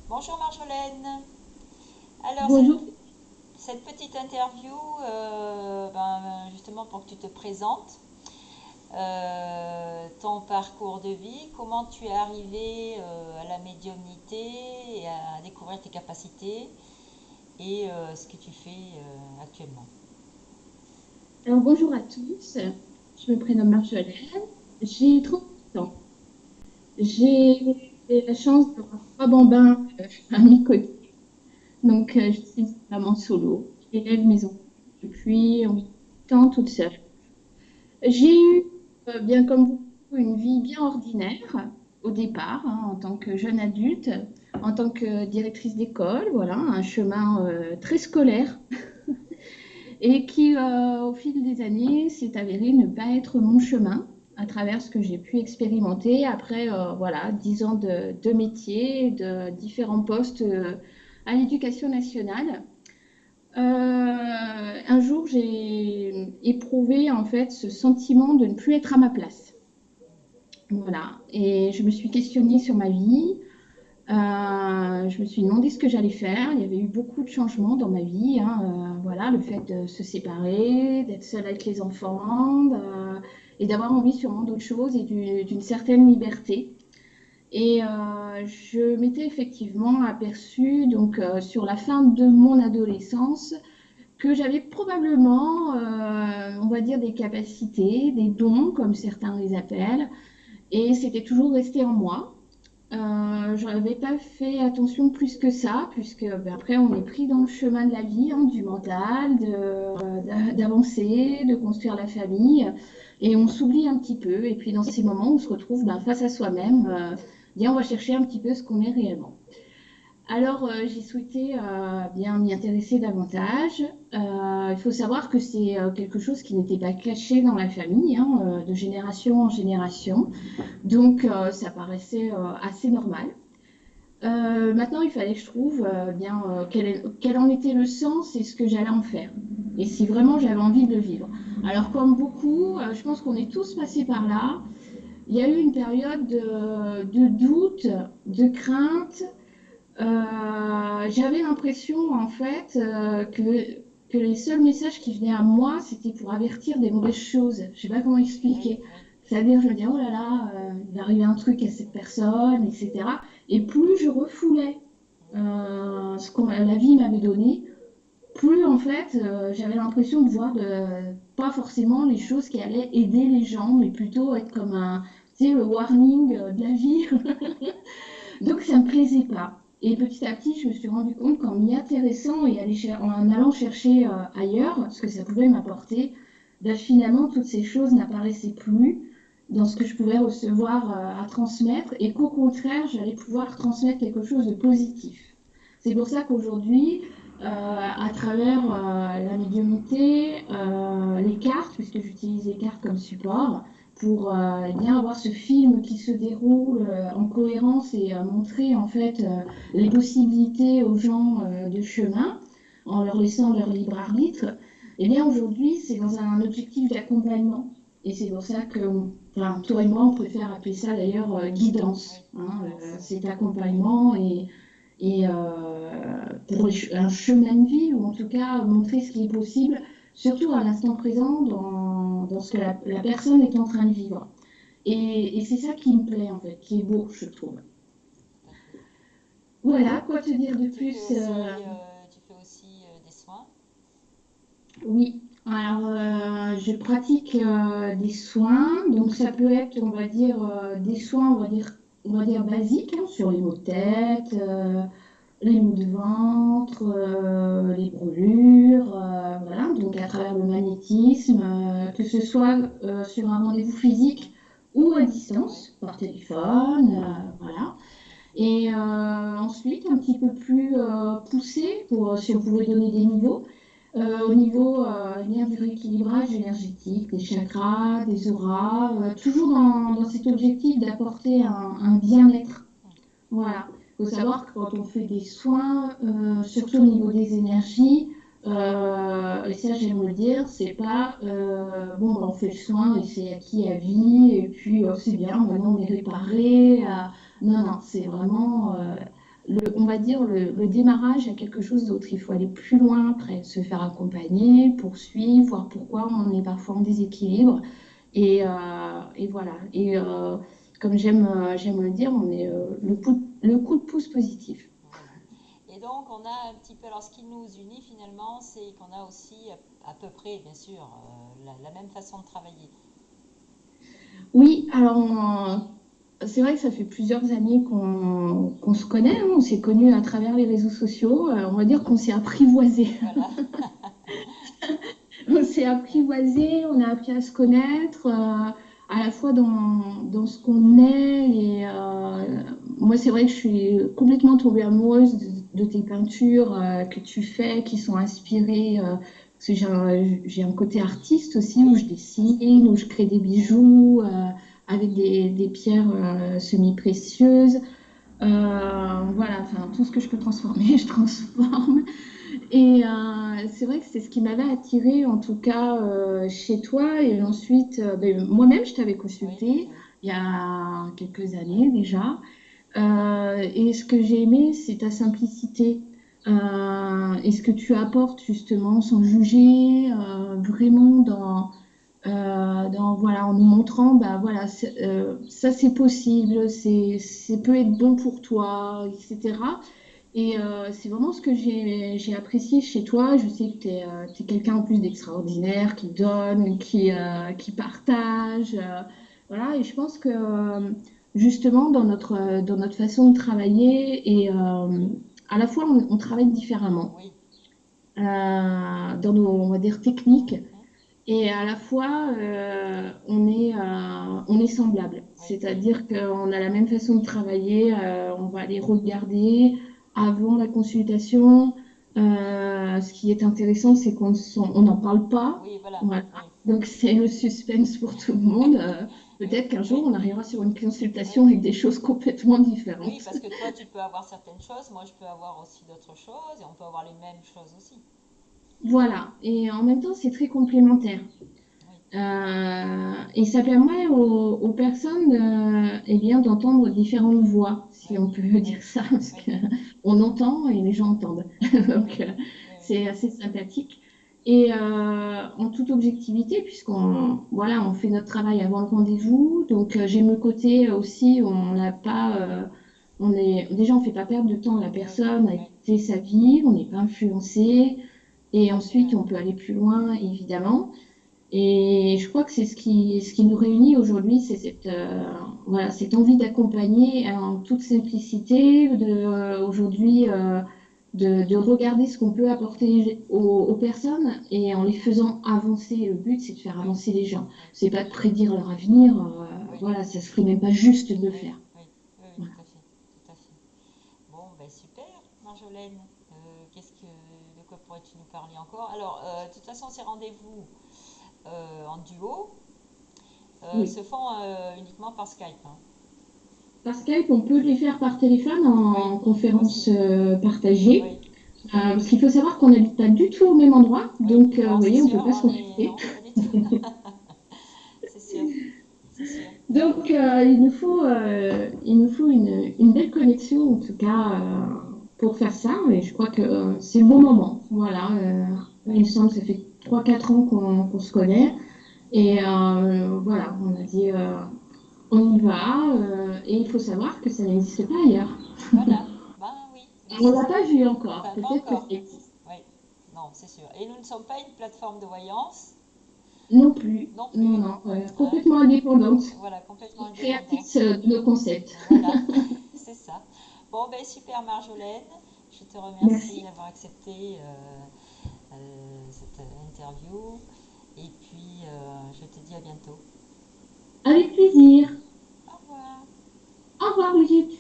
Bonjour Marjolaine. Alors, Bonjour. cette petite interview, justement pour que tu te présentes, ton parcours de vie, comment tu es arrivé à la médiumnité et à découvrir tes capacités et ce que tu fais actuellement. Alors, bonjour à tous. Je me prénomme Marjolaine. J'ai 38 ans. J'ai la chance d'avoir trois bambins à mes côtés. Donc, je suis une maman solo. J'élève mes enfants depuis 8 ans toute seule. J'ai eu, bien comme vous, une vie bien ordinaire au départ, hein, en tant que jeune adulte, en tant que directrice d'école. Voilà, un chemin très scolaire et qui, au fil des années, s'est avéré ne pas être mon chemin à travers ce que j'ai pu expérimenter après voilà, 10 ans de métier, de différents postes à l'éducation nationale. Un jour, j'ai éprouvé en fait ce sentiment de ne plus être à ma place. Voilà, et je me suis questionnée sur ma vie, je me suis demandé ce que j'allais faire. Il y avait eu beaucoup de changements dans ma vie, hein. Voilà, le fait de se séparer, d'être seule avec les enfants, et d'avoir envie sûrement d'autre chose et d'une certaine liberté. Et je m'étais effectivement aperçue donc sur la fin de mon adolescence que j'avais probablement, on va dire, des capacités, des dons, comme certains les appellent, et c'était toujours resté en moi. Je n'avais pas fait attention plus que ça, puisque ben, après on est pris dans le chemin de la vie, hein, du mental, d'avancer, de construire la famille, et on s'oublie un petit peu. Et puis dans ces moments, on se retrouve ben, face à soi-même, bien on va chercher un petit peu ce qu'on est réellement. Alors j'ai souhaité bien m'y intéresser davantage. Il faut savoir que c'est quelque chose qui n'était pas caché dans la famille, hein, de génération en génération. Donc ça paraissait assez normal. Maintenant, il fallait que je trouve bien quel en était le sens et ce que j'allais en faire. Et si vraiment j'avais envie de le vivre. Alors, comme beaucoup, je pense qu'on est tous passés par là. Il y a eu une période de doute, de crainte. J'avais l'impression, en fait, que les seuls messages qui venaient à moi, c'était pour avertir des mauvaises choses. Je ne sais pas comment Oui, expliquer. oui. C'est-à-dire, je me disais, oh là là, il va arriver un truc à cette personne, etc. Et plus je refoulais ce que la vie m'avait donné, plus en fait j'avais l'impression de voir pas forcément les choses qui allaient aider les gens, mais plutôt être comme un, tu sais, le warning de la vie. Donc ça me plaisait pas. Et petit à petit, je me suis rendu compte qu'en m'y intéressant et en allant chercher ailleurs ce que ça pouvait m'apporter, ben, finalement toutes ces choses n'apparaissaient plus dans ce que je pouvais recevoir à transmettre et qu'au contraire, j'allais pouvoir transmettre quelque chose de positif. C'est pour ça qu'aujourd'hui, à travers la médiumnité, les cartes, puisque j'utilise les cartes comme support, pour bien avoir ce film qui se déroule en cohérence et montrer en fait les possibilités aux gens de chemin en leur laissant leur libre arbitre. Et bien aujourd'hui, c'est dans un objectif d'accompagnement. Et c'est pour ça que, enfin, toi et moi, on préfère appeler ça d'ailleurs Oui, guidance. Hein, guidance. cet accompagnement et pour un chemin de vie, ou en tout cas montrer ce qui est possible, surtout à l'instant présent, dans ce que la personne est en train de vivre. Et c'est ça qui me plaît, en fait, qui est beau, je trouve. D'accord. Voilà, quoi te dire de Tu fais plus aussi, des soins. Oui, alors je pratique des soins, donc ça peut être, on va dire, des soins, on va dire basiques, hein, sur les maux de tête, les maux de ventre, les brûlures, voilà, donc à travers le magnétisme, que ce soit sur un rendez-vous physique ou à Oui, distance, par téléphone, voilà. Et ensuite, un petit peu plus poussé, si on pouvait donner des niveaux, au niveau bien du rééquilibrage énergétique, des chakras, des auras, toujours dans cet objectif d'apporter un bien-être. Voilà. Il faut savoir que quand on fait des soins, surtout au niveau des énergies, et ça j'aime le dire, c'est pas bon, ben, on fait le soin et c'est acquis à vie, et puis c'est bien, maintenant on est réparé. Non, non, c'est vraiment on va dire, le démarrage à quelque chose d'autre. Il faut aller plus loin après, se faire accompagner, poursuivre, voir pourquoi on est parfois en déséquilibre. Et voilà. Comme j'aime le dire, on est le coup de pouce positif. Voilà. Et donc, on a un petit peu, alors ce qui nous unit finalement, c'est qu'on a aussi à peu près, bien sûr, la même façon de travailler. Oui, alors c'est vrai que ça fait plusieurs années qu'on se connaît, hein. On s'est connus à travers les réseaux sociaux. On va dire qu'on s'est apprivoisé. Voilà. On s'est apprivoisé, on a appris à se connaître, à la fois dans ce qu'on est. Moi, c'est vrai que je suis complètement tombée amoureuse de tes peintures que tu fais, qui sont inspirées. Parce que j'ai un côté artiste aussi, où Oui, je dessine, où je crée des bijoux avec des pierres semi-précieuses. Voilà, enfin, tout ce que je peux transformer, je transforme. C'est vrai que c'est ce qui m'avait attirée, en tout cas, chez toi. Et ensuite, ben, moi-même, je t'avais oui, consulté oui, il y a quelques oui, années déjà. Et ce que j'ai aimé, c'est ta simplicité. Et ce que tu apportes justement sans juger, vraiment voilà, en nous montrant, bah, voilà, ça c'est possible, peut être bon pour toi, etc. C'est vraiment ce que j'ai apprécié chez toi. Je sais que tu es, quelqu'un en plus d'extraordinaire, qui donne, qui partage. Voilà, et je pense que justement, dans notre façon de travailler, à la fois, on travaille différemment oui. dans nos, on va dire, techniques, Mhm. et à la fois, on est semblable. Oui, C'est-à-dire qu'on a la même façon de travailler, on va aller regarder avant la consultation. Ce qui est intéressant, c'est on n'en parle pas. oui, voilà. Voilà. Oui, Donc c'est le suspense pour tout le monde. oui, Peut-être qu'un jour, oui, on arrivera sur une oui. consultation avec des choses complètement Oui, différentes. parce que toi, tu peux avoir certaines choses, moi, je peux avoir aussi d'autres choses, et on peut avoir les mêmes choses aussi. Voilà. Et en même temps, c'est très complémentaire. Oui, Et ça permet aux personnes eh bien, d'entendre différentes voix, si oui, on peut dire oui, ça, parce oui, qu'on entend et les gens entendent. oui, Donc, oui, oui, c'est assez sympathique. Et en toute objectivité, puisqu'on voilà, on fait notre travail avant le rendez-vous, donc j'aime le côté aussi où on n'a pas, déjà on fait pas perdre de temps à la oui, personne à oui, écouter sa vie, on n'est pas influencé, tout et à fait, ensuite on peut aller plus loin, évidemment. Et je crois que c'est ce qui nous réunit aujourd'hui, c'est voilà, cette envie d'accompagner en toute simplicité, aujourd'hui de regarder ce qu'on peut apporter aux personnes et en les faisant avancer. Le but, c'est de faire oui, avancer les gens. oui, C'est pas de prédire leur avenir, oui, voilà, ça se ferait même pas juste de le oui, faire. oui, oui, oui, Voilà. tout à fait, tout à fait. Bon, ben super, Marjolaine. De quoi pourrais-tu nous parler encore? Alors, de toute façon, ces rendez-vous en duo Oui. se font uniquement par Skype, hein. Par Skype, on peut les faire par téléphone Oui, en conférence aussi. partagée. Oui, Parce qu'il faut savoir qu'on n'habite pas du tout au même endroit, oui. donc vous Non, c'est voyez, on ne sûr, peut pas se on est. contacter. Non, pas du tout. C'est sûr, c'est sûr. Donc il nous faut une belle connexion, en tout cas, pour faire ça. Et je crois que c'est le bon moment. Voilà, il Oui, me semble que ça fait 3 4 ans qu'on se connaît. Et voilà, on a dit on y va. Et il faut savoir que ça n'existe pas ailleurs. voilà. Ben oui, On ne l'a pas vu encore. enfin, pas Peut-être que ça encore. existe. Oui, non, c'est sûr. Et nous ne sommes pas une plateforme de voyance Non plus. non Non, plus. non, Hein. complètement indépendante. Voilà, complètement indépendante. Créatrice de nos concepts. Voilà, c'est ça. Bon, ben super Marjolaine, je te remercie Merci. d'avoir accepté cette interview et puis je te dis à bientôt. Avec plaisir. Au revoir. Au revoir, Brigitte.